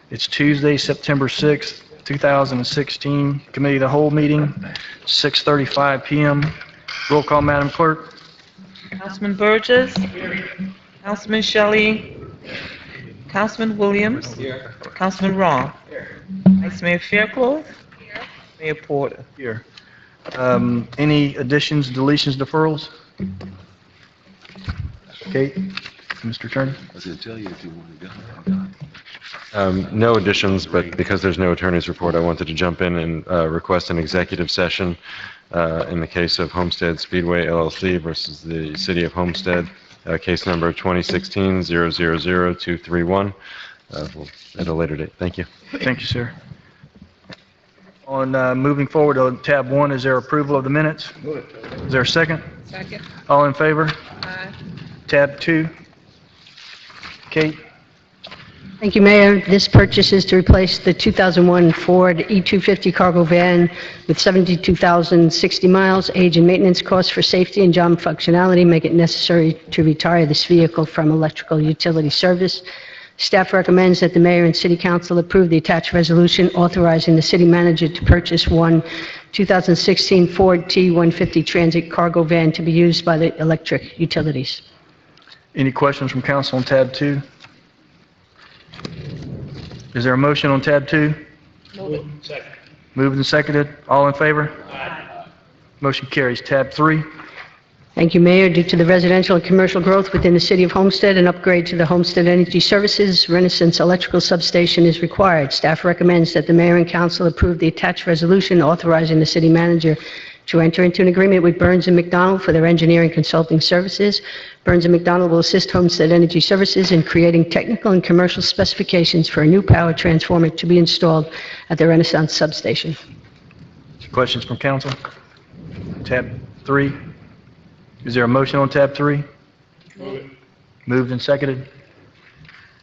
It's Tuesday, September 6th, 2016. Committee of the Whole meeting, 6:35 p.m. Roll call, Madam Clerk. Councilman Burgess. Councilman Shelley. Councilman Williams. Councilman Ron. Vice Mayor Fairclough. Mayor Porter. Here. Any additions, deletions, deferrals? Okay, Mr. Attorney. I was going to tell you if you want to go. No additions, but because there's no attorney's report, I wanted to jump in and request an executive session in the case of Homestead Speedway LLC versus the City of Homestead, case number 2016-000231, at a later date. Thank you. Thank you, sir. On moving forward to tab 1, is there approval of the minutes? Is there a second? Second. All in favor? Aye. Tab 2. Kate? Thank you, Mayor. This purchase is to replace the 2001 Ford E250 cargo van with 72,060 miles. Age and maintenance costs for safety and job functionality make it necessary to retire this vehicle from electrical utility service. Staff recommends that the Mayor and City Council approve the attached resolution authorizing the City Manager to purchase one 2016 Ford T150 Transit cargo van to be used by the electric utilities. Any questions from council on tab 2? Is there a motion on tab 2? Move it. Moved and seconded. All in favor? Aye. Motion carries. Tab 3. Thank you, Mayor. Due to the residential and commercial growth within the City of Homestead, an upgrade to the Homestead Energy Services Renaissance Electrical Substation is required. Staff recommends that the Mayor and Council approve the attached resolution authorizing the City Manager to enter into an agreement with Burns & McDonnell for their engineering consulting services. Burns & McDonnell will assist Homestead Energy Services in creating technical and commercial specifications for a new power transformer to be installed at the Renaissance Substation. Questions from council? Tab 3. Is there a motion on tab 3? Moved and seconded.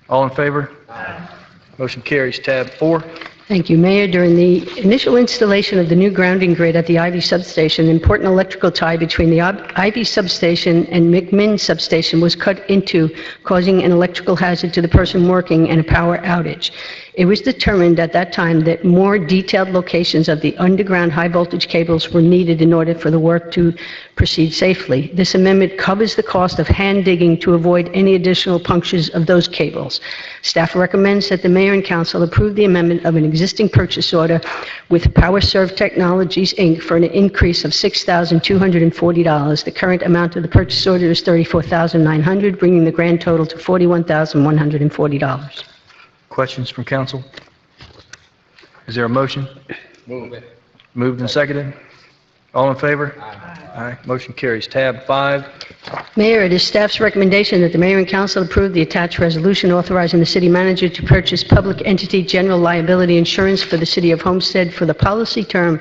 All in favor? Aye. Motion carries. Tab 4. Thank you, Mayor. During the initial installation of the new grounding grid at the Ivy Substation, an important electrical tie between the Ivy Substation and McMinn Substation was cut into, causing an electrical hazard to the person working and a power outage. It was determined at that time that more detailed locations of the underground high-voltage cables were needed in order for the work to proceed safely. This amendment covers the cost of hand digging to avoid any additional punctures of those cables. Staff recommends that the Mayor and Council approve the amendment of an existing purchase order with PowerServe Technologies, Inc. for an increase of $6,240. The current amount of the purchase order is $34,900, bringing the grand total to $41,140. Questions from council? Is there a motion? Move it. Moved and seconded. All in favor? Aye. Motion carries. Tab 5. Mayor, it is staff's recommendation that the Mayor and Council approve the attached resolution authorizing the City Manager to purchase public entity general liability insurance for the City of Homestead for the policy term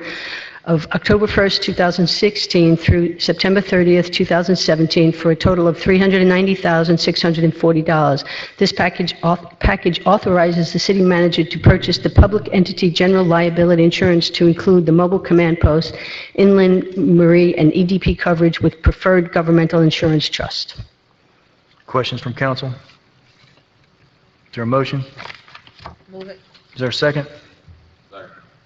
of October 1st, 2016 through September 30th, 2017 for a total of $390,640. This package authorizes the City Manager to purchase the public entity general liability insurance to include the mobile command post, inland marine, and EDP coverage with preferred governmental insurance trust. Questions from council? Is there a motion? Move it. Is there a second?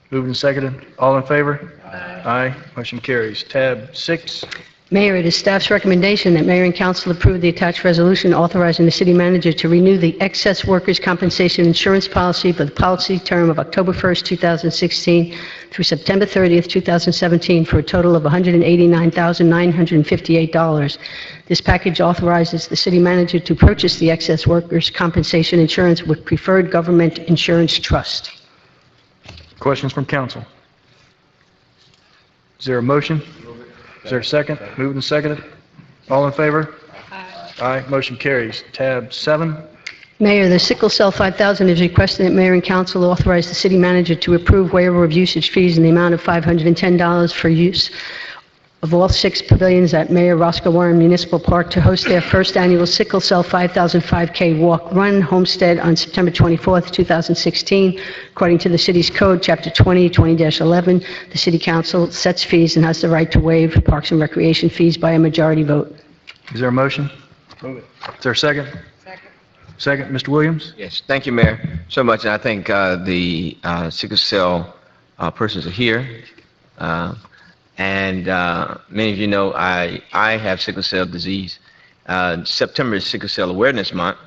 Moved and seconded. All in favor? Aye. Aye. Motion carries. Tab 6. Mayor, it is staff's recommendation that Mayor and Council approve the attached resolution authorizing the City Manager to renew the excess workers' compensation insurance policy for the policy term of October 1st, 2016 through September 30th, 2017 for a total of $189,958. This package authorizes the City Manager to purchase the excess workers' compensation insurance with preferred government insurance trust. Questions from council? Is there a motion? Is there a second? Moved and seconded. All in favor? Aye. Aye. Motion carries. Tab 7. Mayor, the Sickle Cell 5000 is requesting that Mayor and Council authorize the City Manager to approve waiver of usage fees in the amount of $510 for use of all 6 pavilions at Mayor Roscoe Warren Municipal Park to host their first annual Sickle Cell 5000 5K Walk Run Homestead on September 24th, 2016. According to the city's code, Chapter 20-11, the City Council sets fees and has the right to waive parks and recreation fees by a majority vote. Is there a motion? Move it. Is there a second? Second. Second, Mr. Williams. Yes, thank you, Mayor, so much. And I think the sickle cell persons are here. And many of you know I have sickle cell disease. September is Sickle Cell Awareness Month.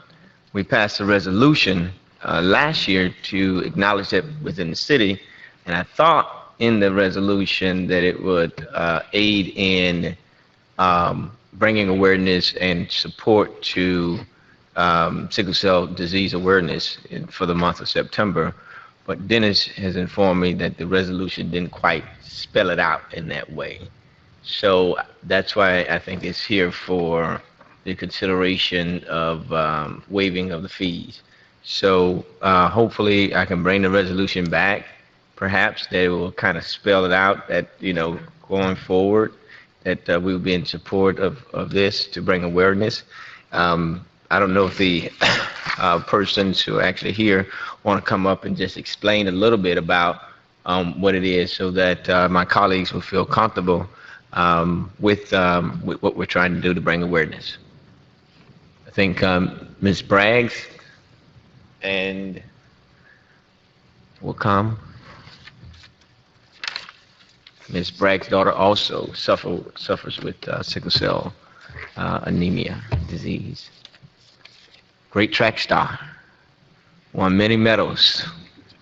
We passed a resolution last year to acknowledge it within the city, and I thought in the resolution that it would aid in bringing awareness and support to sickle cell disease awareness for the month of September. But Dennis has informed me that the resolution didn't quite spell it out in that way. So that's why I think it's here for the consideration of waiving of the fees. So hopefully I can bring the resolution back. Perhaps they will kind of spell it out that, you know, going forward, that we will be in support of this to bring awareness. I don't know if the persons who are actually here want to come up and just explain a little bit about what it is so that my colleagues will feel comfortable with what we're trying to do to bring awareness. I think Ms. Braggs and will come. Ms. Bragg's daughter also suffers with sickle cell anemia disease. Great track star, won many medals.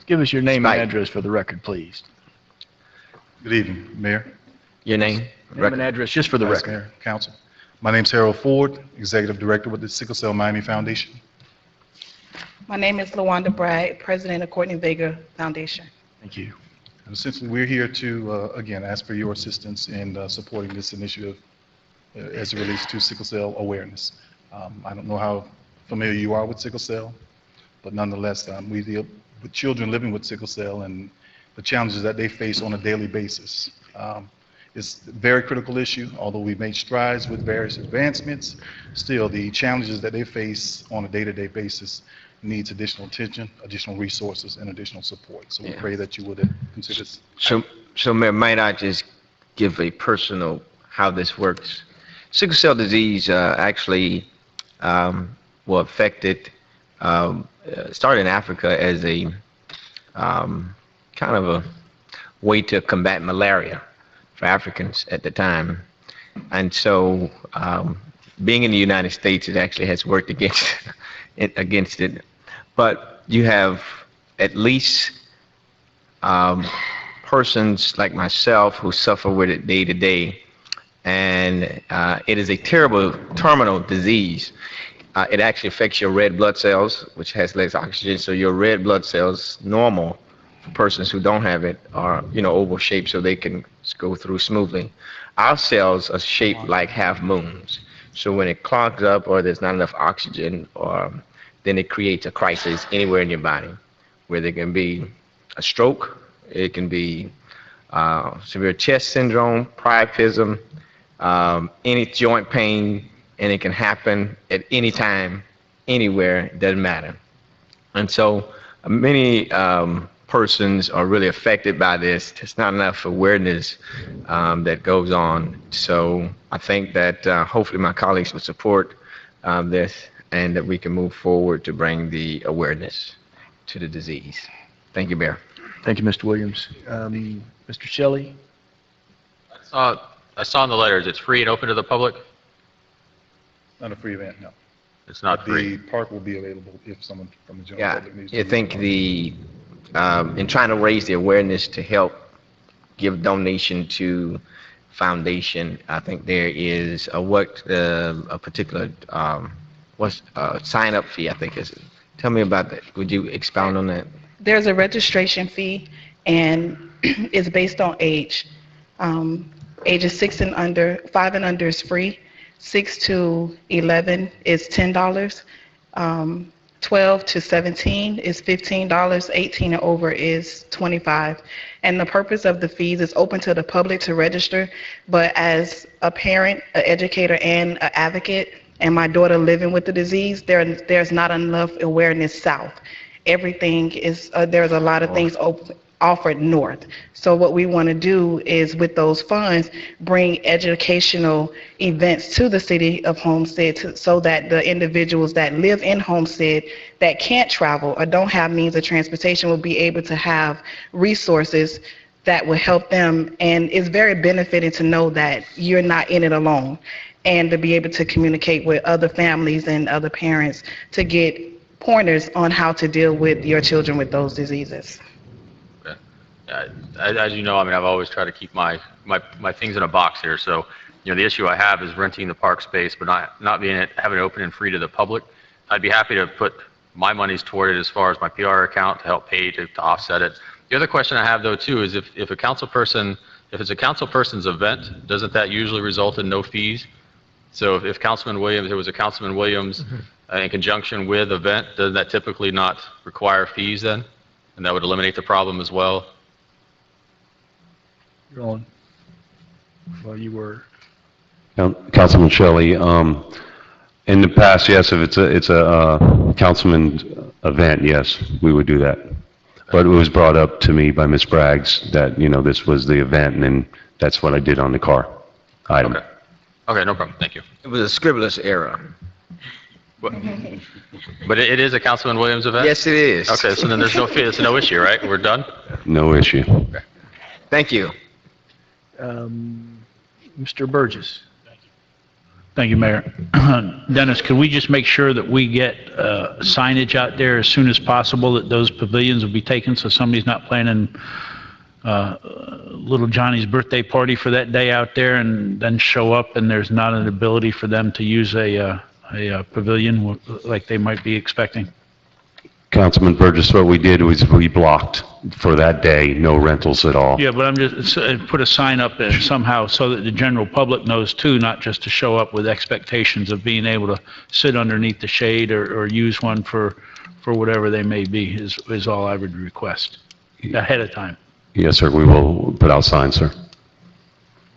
Give us your name and Spike. address for the record, please. Good evening, Mayor. Your name? Name and address, just for the Vice record. Mayor, Council. My name's Harold Ford, Executive Director with the Sickle Cell Miami Foundation. My name is LaWanda Bragg, President of Courtney Vega Foundation. Thank you. And essentially, we're here to, again, ask for your assistance in supporting this initiative as it relates to sickle cell awareness. I don't know how familiar you are with sickle cell, but nonetheless, we deal with children living with sickle cell and the challenges that they face on a daily basis. It's a very critical issue, although we've made strides with various advancements, still the challenges that they face on a day-to-day basis needs additional attention, additional resources, and additional support. So we Yeah. pray that you would consider this. So Mayor, might I just give a personal how this works? Sickle cell disease actually will affect it, started in Africa as a kind of a way to combat malaria for Africans at the time. And so being in the United States, it actually has worked against it. But you have at least persons like myself who suffer with it day to day. And it is a terrible terminal disease. It actually affects your red blood cells, which has less oxygen. So your red blood cells, normal for persons who don't have it, are, you know, oval shaped so they can go through smoothly. Our cells are shaped like half moons. So when it clogs up or there's not enough oxygen, then it creates a crisis anywhere in your body, where there can be a stroke, it can be severe chest syndrome, priapism, any joint pain, and it can happen at any time, anywhere, it doesn't matter. And so many persons are really affected by this. There's not enough awareness that goes on. So I think that hopefully my colleagues will support this and that we can move forward to bring the awareness to the disease. Thank you, Mayor. Thank you, Mr. Williams. Mr. Shelley? I saw in the letters, it's free and open to the public? Not a free event, no. It's not free. The park will be available if someone from the general Yeah, public needs to. I think in trying to raise the awareness to help give donation to foundation, I think there is a particular sign up fee, I think is. Tell me about that. Would you expound on that? There's a registration fee, and it's based on age. Ages 6 and under, 5 and under is free. 6 to 11 is $10. 12 to 17 is $15. 18 and over is $25. And the purpose of the fees is open to the public to register. But as a parent, an educator, and an advocate, and my daughter living with the disease, there's not enough awareness south. Everything is, there's a lot of things offered north. So what we want to do is, with those funds, bring educational events to the city of Homestead so that the individuals that live in Homestead that can't travel or don't have means of transportation will be able to have resources that will help them. And it's very benefiting to know that you're not in it alone, and to be able to communicate with other families and other parents to get pointers on how to deal with your children with those diseases. As you know, I mean, I've always tried to keep my things in a box here. So, you know, the issue I have is renting the park space, but not having it open and free to the public. I'd be happy to put my monies toward it as far as my PR account to help pay to offset it. The other question I have, though, too, is if it's a council person's event, doesn't that usually result in no fees? So if Councilman Williams, there was a Councilman Williams in conjunction with event, doesn't that typically not require fees then? And that would eliminate the problem as well? You're on. Well, you were. Councilman Shelley, in the past, yes, if it's a councilman event, yes, we would do that. But it was brought up to me by Ms. Braggs that, you know, this was the event, and then that's what I did on the car item. Okay. Okay, no problem. Thank you. It was a scribblers error. But it is a Councilman Williams event? Yes, it is. Okay, so then there's no fee, it's no issue, right? We're done? No issue. Thank you. Mr. Burgess. Thank you, Mayor. Dennis, can we just make sure that we get signage out there as soon as possible that those pavilions will be taken, so somebody's not planning little Johnny's birthday party for that day out there and then show up and there's not an ability for them to use a pavilion like they might be expecting? Councilman Burgess, what we did was we blocked for that day, no rentals at all. Yeah, but I'm just, put a sign up there somehow so that the general public knows too, not just to show up with expectations of being able to sit underneath the shade or use one for whatever they may be, is all I would request ahead of time. Yes, sir, we will put out signs, sir.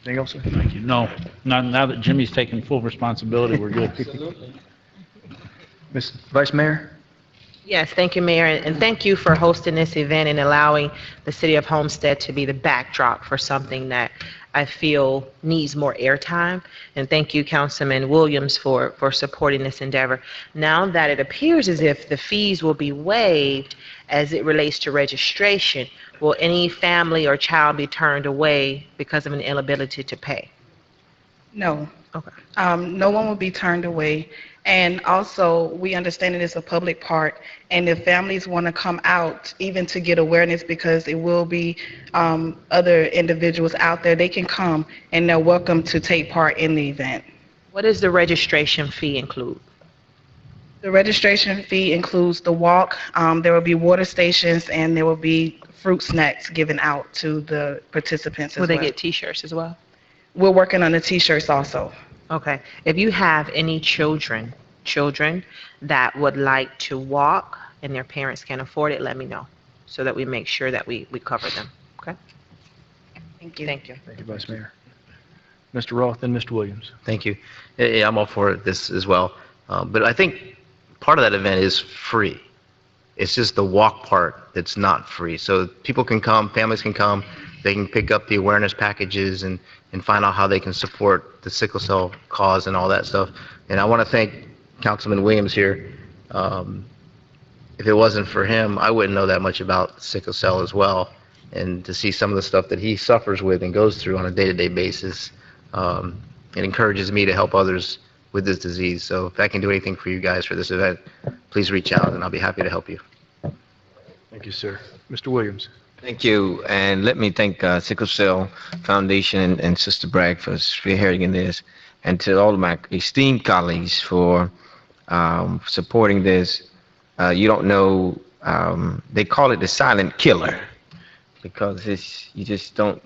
Anything else, sir? Thank you. No, now that Jimmy's taking full responsibility, we're good. Ms. Vice Mayor? Yes, thank you, Mayor, and thank you for hosting this event and allowing the city of Homestead to be the backdrop for something that I feel needs more airtime. And thank you, Councilman Williams, for supporting this endeavor. Now that it appears as if the fees will be waived as it relates to registration, will any family or child be turned away because of an inability to pay? No. Okay. No one will be turned away. And also, we understand it is a public park, and if families want to come out, even to get awareness, because it will be other individuals out there, they can come, and they're welcome to take part in the event. What does the registration fee include? The registration fee includes the walk. There will be water stations, and there will be fruit snacks given out to the participants as well. Will they get T-shirts as well? We're working on the T-shirts also. Okay. If you have any children that would like to walk and their parents can't afford it, let me know so that we make sure that we cover them. Okay? Thank you. Thank you. Thank you, Vice Mayor. Mr. Roth and Mr. Williams. Thank you. Yeah, I'm all for this as well. But I think part of that event is free. It's just the walk part that's not free. So people can come, families can come, they can pick up the awareness packages and find out how they can support the sickle cell cause and all that stuff. And I want to thank Councilman Williams here. If it wasn't for him, I wouldn't know that much about sickle cell as well. And to see some of the stuff that he suffers with and goes through on a day-to-day basis, it encourages me to help others with this disease. So if I can do anything for you guys for this event, please reach out and I'll be happy to help you. Thank you, sir. Mr. Williams. Thank you, and let me thank Sickle Cell Foundation and Sister Bragg for spearheading this, and to all of my esteemed colleagues for supporting this. You don't know, they call it the silent killer, because you just don't,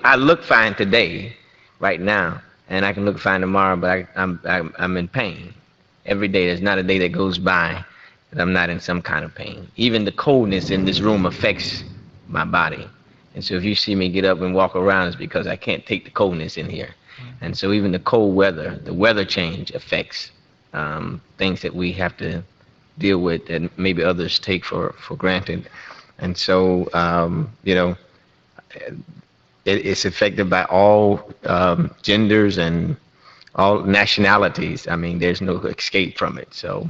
I look fine today, right now, and I can look fine tomorrow, but I'm in pain. Every day, there's not a day that goes by that I'm not in some kind of pain. Even the coldness in this room affects my body. And so if you see me get up and walk around, it's because I can't take the coldness in here. And so even the cold weather, the weather change affects things that we have to deal with that maybe others take for granted. And so, it's affected by all genders and all nationalities. I mean, there's no escape from it. So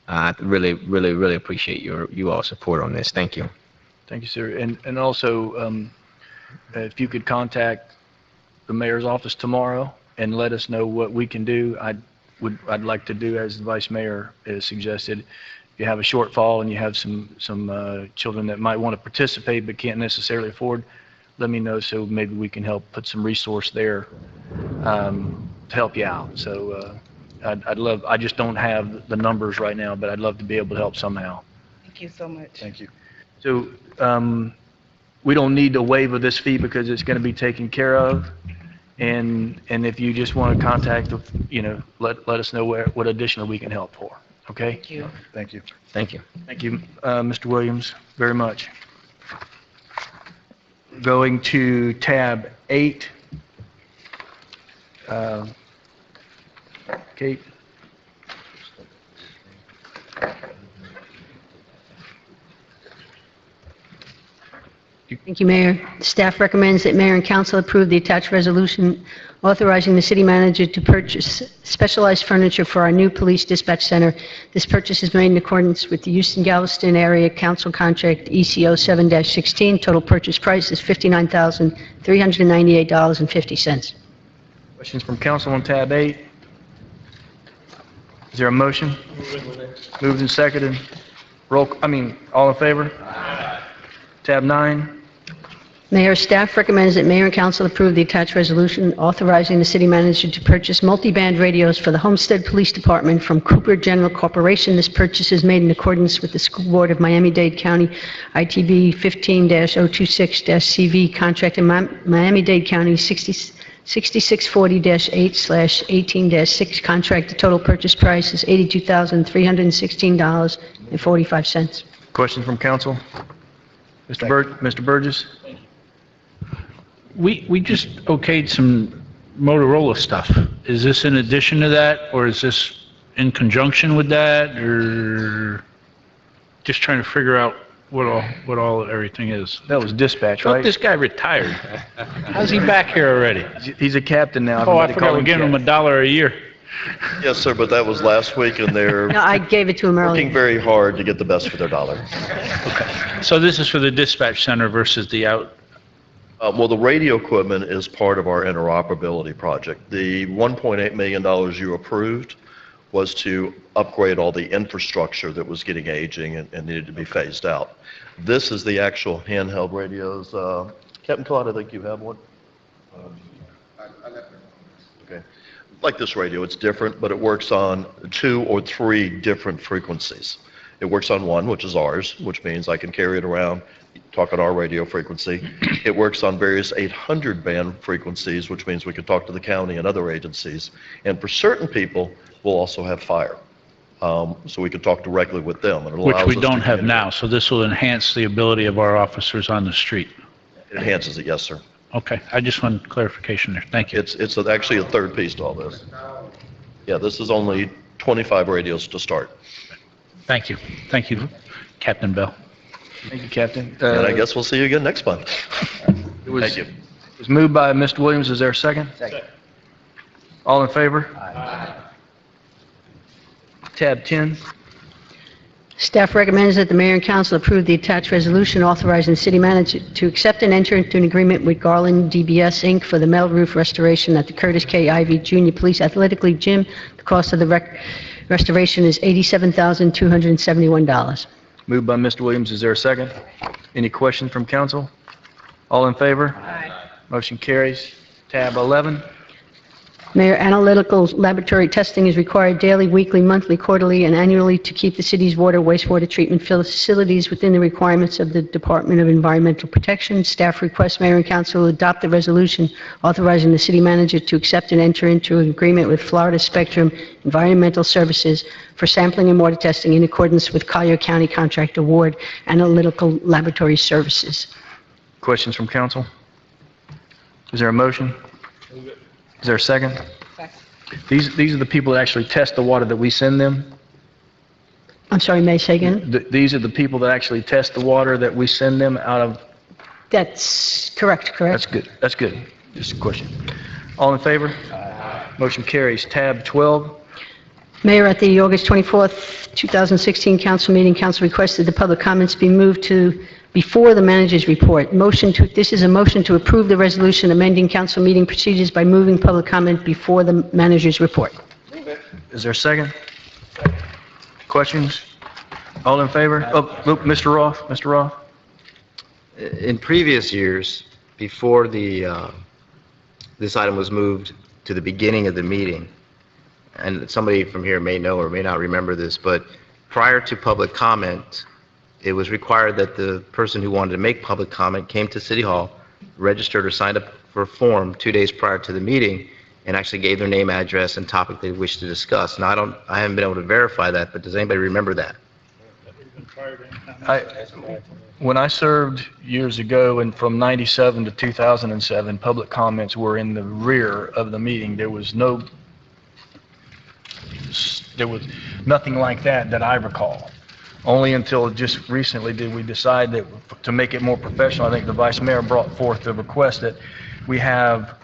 I really, really, really appreciate you all support on this. Thank you. Thank you, sir. And also, if you could contact the mayor's office tomorrow and let us know what we can do, I'd like to do as the vice mayor has suggested. If you have a shortfall and you have some children that might want to participate but can't necessarily afford, let me know so maybe we can help put some resource there to help you out. So I just don't have the numbers right now, but I'd love to be able to help somehow. Thank you so much. Thank you. So we don't need to waive this fee because it's going to be taken care of. And if you just want to contact, let us know what additional we can help for. Okay? Thank you. Thank you. Thank you. Thank you, Mr. Williams, very much. Going to tab 8. Kate? Thank you, Mayor. Staff recommends that Mayor and Council approve the attached resolution authorizing the city manager to purchase specialized furniture for our new police dispatch center. This purchase is made in accordance with the Houston-Galveston Area Council Contract ECO 7-16. Total purchase price is $59,398.50. Questions from council on tab 8? Is there a motion? Moved and seconded. All in favor? Tab 9. Mayor, staff recommends that Mayor and Council approve the attached resolution authorizing the city manager to purchase multi-band radios for the Homestead Police Department from Cooper General Corporation. This purchase is made in accordance with the School Board of Miami-Dade County ITB 15-026-CV contract in Miami-Dade County 6640-8/18-6 contract. The total purchase price is $82,316.45. Questions from council? Mr. Burgess? We just okayed some Motorola stuff. Is this in addition to that, or is this in conjunction with that, or just trying to figure out what all everything is? That was dispatch, Thought right? this guy retired. How's he back here already? He's a captain now. Oh, I Everybody forgot call we're giving him $1 a year. Yes, sir, but that was last week, and they're No, I gave it to him working earlier. very hard to get the best for their dollar. So this is for the dispatch center versus the out. Well, the radio equipment is part of our interoperability project. The $1.8 million you approved was to upgrade all the infrastructure that was getting aging and needed to be phased out. This is the actual handheld radios. Captain Claude, I think you have one. Okay. Like this radio, it's different, but it works on 2 or 3 different frequencies. It works on one, which is ours, which means I can carry it around, talk on our radio frequency. It works on various 800 band frequencies, which means we can talk to the county and other agencies. And for certain people, we'll also have fire. So we can talk directly with them. And it Which allows we us to don't have communicate. now, so this will enhance the ability of our officers on the street. It enhances it, yes, sir. Okay, I just wanted clarification there. Thank you. It's actually a third piece to all this. Yeah, this is only 25 radios to start. Thank you. Thank you, Captain Bell. Thank you, Captain. And I guess we'll see you again next month. It was- Thank you. It was moved by Mr. Williams. Is there a second? Second. All in favor? Aye. Tab 10. Staff recommends that the mayor and council approve the attached resolution authorizing the city manager to accept and enter into an agreement with Garland DBS, Inc. for the metal roof restoration at the Curtis K. Ivy Junior Police Athletic League Gym. The cost of the restoration is $87,271. Moved by Mr. Williams. Is there a second? Any questions from council? All in favor? Aye. Motion carries. Tab 11. Mayor, analytical laboratory testing is required daily, weekly, monthly, quarterly, and annually to keep the city's water, wastewater treatment facilities within the requirements of the Department of Environmental Protection. Staff requests mayor and council adopt the resolution authorizing the city manager to accept and enter into an agreement with Florida Spectrum Environmental Services for sampling and water testing in accordance with Collier County Contract Award Analytical Laboratory Services. Questions from council? Is there a motion? Is there a second? These are the people that actually test the water that we send them? I'm sorry, may I say again? These are the people that actually test the water that we send them out of? That's correct, correct? That's good. That's good. Just a question. All in favor? Motion carries. Tab 12. Mayor, at the August 24th, 2016 council meeting, council requested the public comments be moved to before the manager's report. This is a motion to approve the resolution amending council meeting procedures by moving public comment before the manager's report. Is there a second? Questions? All in favor? Oh, Mr. Roth, Mr. Roth? In previous years, before this item was moved to the beginning of the meeting, and somebody from here may know or may not remember this, but prior to public comment, it was required that the person who wanted to make public comment came to City Hall, registered or signed up for a form 2 days prior to the meeting, and actually gave their name, address, and topic they wish to discuss. Now, I haven't been able to verify that, but does anybody remember that? When I served years ago, and from 97 to 2007, public comments were in the rear of the meeting. There was nothing like that I recall. Only until just recently did we decide that to make it more professional, I think the Vice Mayor brought forth the request that we have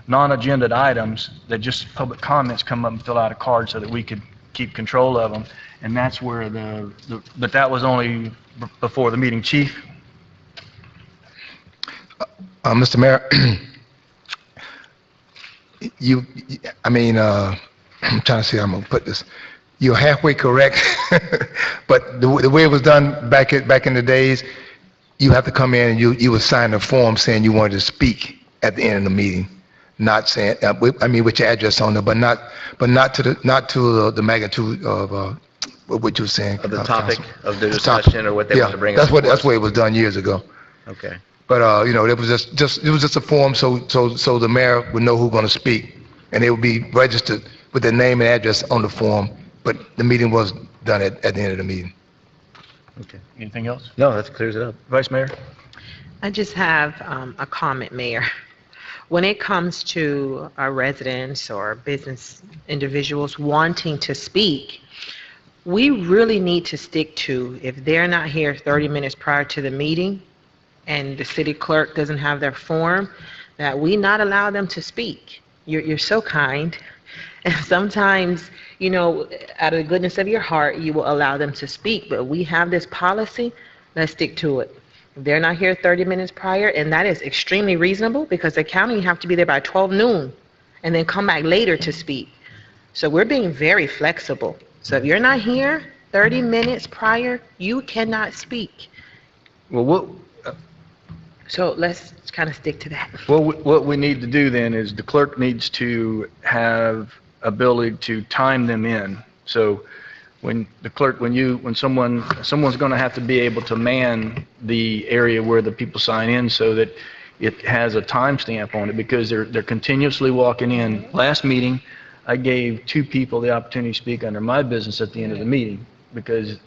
non-agended items that just public comments come up and fill out a card so that we could keep control of them. And that's where but that was only before the meeting. Chief? Mr. Mayor, I'm trying to see how I'm going to put this. You're halfway correct, but the way it was done back in the days, you have to come in and you would sign a form saying you wanted to speak at the end of the meeting, not saying, with your address on there, but not to the magnitude of what you were saying. Of the topic of the discussion or what they want to bring up? That's the way it was done years ago. Okay. But, it was just a form so the mayor would know who's going to speak, and they would be registered with their name and address on the form, but the meeting was done at the end of the meeting. Okay. Anything else? No, that clears it up. Vice Mayor? I just have a comment, Mayor. When it comes to our residents or business individuals wanting to speak, we really need to stick to, if they're not here 30 minutes prior to the meeting and the city clerk doesn't have their form, that we not allow them to speak. You're so kind. And sometimes, out of the goodness of your heart, you will allow them to speak. But we have this policy, let's stick to it. If they're not here 30 minutes prior, and that is extremely reasonable because the county, you have to be there by 12 noon and then come back later to speak. So we're being very flexible. So if you're not here 30 minutes prior, you cannot speak. Well, So let's kind of stick to that. what we need to do then is the clerk needs to have ability to time them in. So when someone's going to have to be able to man the area where the people sign in so that it has a timestamp on it, because they're continuously walking in. Last meeting, I gave 2 people the opportunity to speak under my business at the end of the meeting because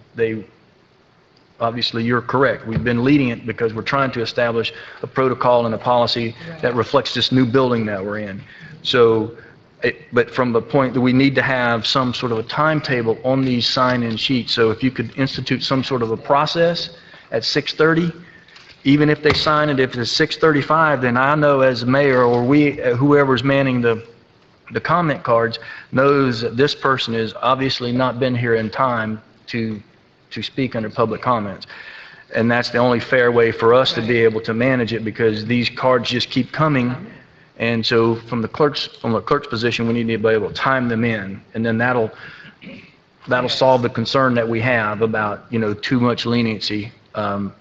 obviously you're correct. We've been leading it because we're trying to establish a protocol and a policy that reflects this new building that we're in. So, but from the point that we need to have some sort of a timetable on these sign-in sheets. So if you could institute some sort of a process at 6:30, even if they sign it, if it's 6:35, then I know as mayor or whoever's manning the comment cards knows that this person has obviously not been here in time to speak under public comments. And that's the only fair way for us to be able to manage it, because these cards just keep coming. And so from the clerk's position, we need to be able to time them in, and then that'll solve the concern that we have about, too much leniency.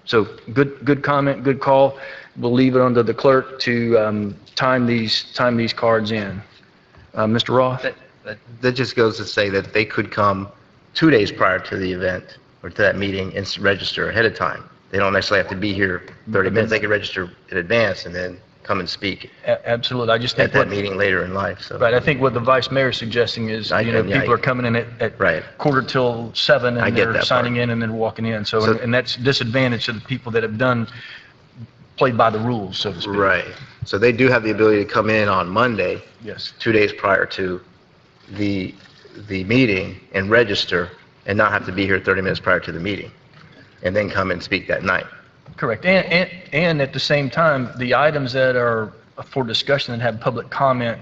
So good comment, good call. We'll leave it under the clerk to time these cards in. Mr. Roth? That just goes to say that they could come 2 days prior to the event or to that meeting and register ahead of time. They don't necessarily have to be here 30 minutes. They can register in advance and then come and speak Absolutely. I just think at that meeting later in life. So. Right. I think what the vice mayor is suggesting is, people are coming in at right. 6:45 and they're signing part. In and then walking in. So and that's disadvantage to the people that have played by the rules, so to speak. Right. So they do have the ability to come in on Monday. Yes. 2 days prior to the meeting and register and not have to be here 30 minutes prior to the meeting, and then come and speak that night. Correct. And at the same time, the items that are for discussion and have public comment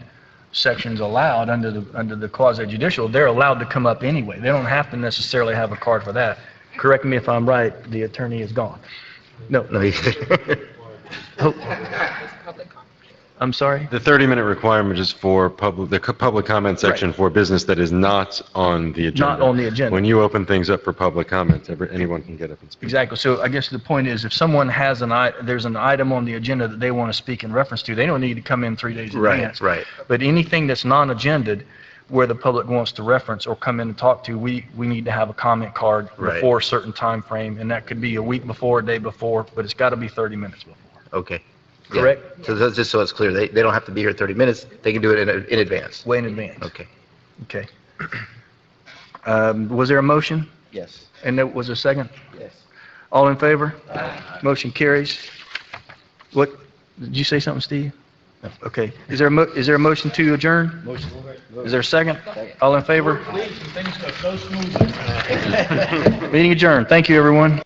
sections allowed under the quasi judicial, they're allowed to come up anyway. They don't have to necessarily have a card for that. Correct me if I'm right, the attorney is gone. No. Oh. I'm sorry? The 30-minute requirement is for the public comment section for business that is not on the agenda. Not on the agenda. When you open things up for public comment, anyone can get up and speak. Exactly. So I guess the point is, if someone has there's an item on the agenda that they want to speak in reference to, they don't need to come in 3 days in advance. Right. But anything that's non-agended, where the public wants to reference or come in and talk to, we need to have a comment card before a certain time frame, and that could be a week before, a day before, but it's got to be 30 minutes before. Okay. Correct? Yeah. So that's just so it's clear, they don't have to be here 30 minutes, they can do it in advance. Way in advance. Okay. Okay. Was there a motion? Yes. And there was a second? Yes. All in favor? Motion carries. What, did you say something, Steve? Okay. Is there a motion to adjourn? Motion. Is there a second? All in favor? Meeting adjourned. Thank you, everyone.